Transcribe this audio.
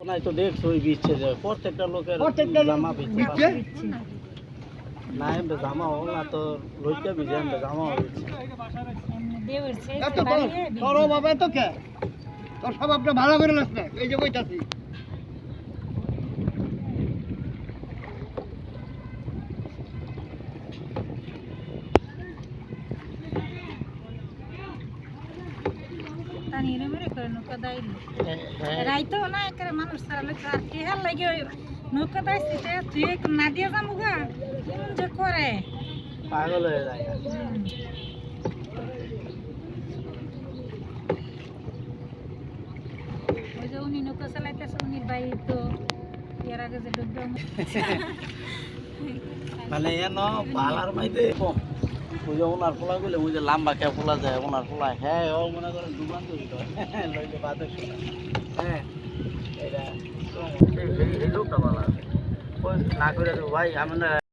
নাই তো দেখছো ওই বিচ্ছে যে প্রত্যেকটা লোকের জামা বিচ্ছে না এমনি জামা হল না তো লইতে বিজে এমনি জামা হয়েছে তোর বাবা তো কে তোর সব আপনি ভালো করে লাগছে এই যে কইতাছি রাইতো না একেবারে মানুষ সারালে কি হাল লাগে নৌকা দাইছে তুই না দিয়ে যাবো গা যে করে পাগল হয়ে যায় ওই যে উনি নৌকা চালাইতেছে উনি ভাই তো এর আগে যে ডুববে মানে এন পালার মাইতে ওই যে ওনার পোলা গুলো ওই যে লম্বা কে পোলা যায় ওনার পোলা হ্যাঁ ও মনে করেন ডুবান তো লইতে বাদে হ্যাঁ এটা এই লোকটা ভালো ওই না করে ভাই আমি